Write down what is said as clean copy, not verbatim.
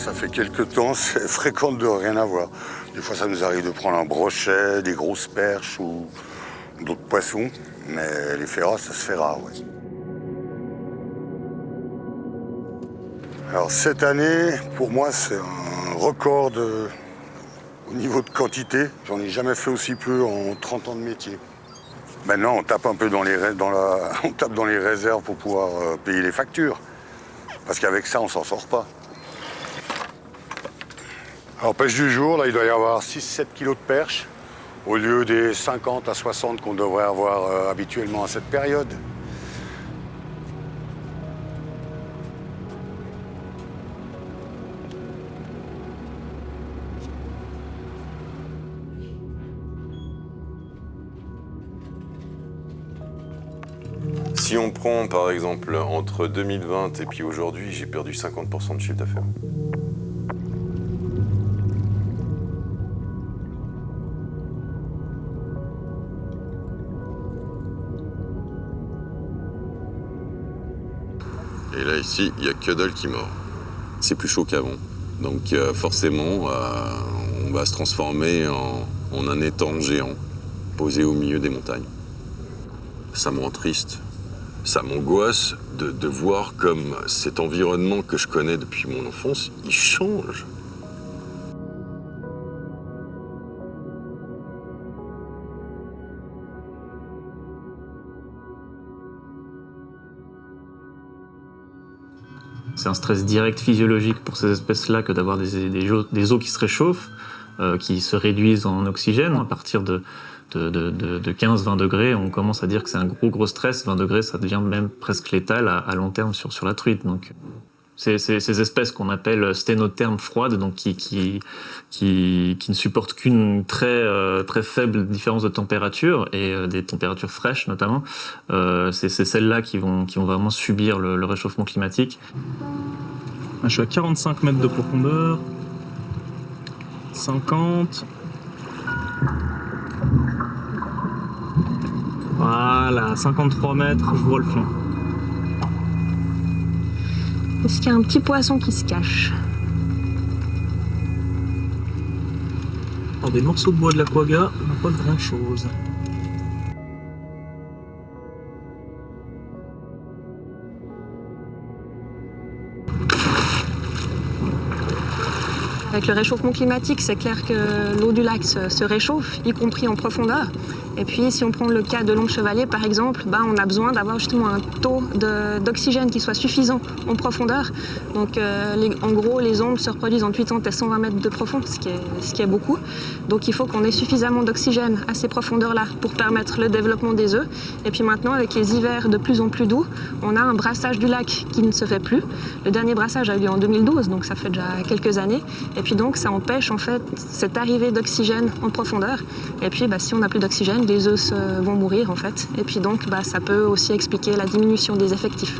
ça fait quelques temps, c'est fréquent de rien avoir. Des fois, ça nous arrive de prendre un brochet, des grosses perches ou d'autres poissons, mais les féroces, ça se fait rare, ouais. Alors cette année, pour moi, c'est un record au niveau de quantité. J'en ai jamais fait aussi peu en 30 ans de métier. Maintenant, on tape un peu dans les réserves pour pouvoir payer les factures. Parce qu'avec ça, on s'en sort pas. Alors, pêche du jour, là, il doit y avoir 6-7 kilos de perche, au lieu des 50 à 60 qu'on devrait avoir habituellement à cette période. Si on prend par exemple entre 2020 et puis aujourd'hui, j'ai perdu 50% de chiffre d'affaires. Et là ici, il n'y a que dalle qui mord. C'est plus chaud qu'avant. Donc forcément, on va se transformer en un étang géant posé au milieu des montagnes. Ça me rend triste. Ça m'angoisse de voir comme cet environnement que je connais depuis mon enfance, il change. C'est un stress direct physiologique pour ces espèces-là que d'avoir des eaux qui se réchauffent, qui se réduisent en oxygène. À partir de 15-20 degrés, on commence à dire que c'est un gros stress. 20 degrés, ça devient même presque létal à long terme sur la truite. Donc, ces espèces qu'on appelle sténothermes froides, donc qui ne supportent qu'une très faible différence de température et des températures fraîches notamment, c'est celles-là qui vont vraiment subir le réchauffement climatique. Je suis à 45 mètres de profondeur, 50. Voilà, 53 mètres, je vois le fond. Est-ce qu'il y a un petit poisson qui se cache? Dans des morceaux de bois de l'aquaga, on n'a pas de grand-chose. Avec le réchauffement climatique, c'est clair que l'eau du lac se réchauffe, y compris en profondeur. Et puis, si on prend le cas de l'ombre chevalier, par exemple, on a besoin d'avoir justement un taux d'oxygène qui soit suffisant en profondeur. Donc, en gros, les ombres se reproduisent entre 80 et 120 mètres de profond, ce qui est beaucoup. Donc, il faut qu'on ait suffisamment d'oxygène à ces profondeurs-là pour permettre le développement des œufs. Et puis maintenant, avec les hivers de plus en plus doux, on a un brassage du lac qui ne se fait plus. Le dernier brassage a eu lieu en 2012, donc ça fait déjà quelques années. Et puis donc, ça empêche en fait cette arrivée d'oxygène en profondeur. Et puis, si on n'a plus d'oxygène, les œufs vont mourir en fait. Et puis donc, ça peut aussi expliquer la diminution des effectifs.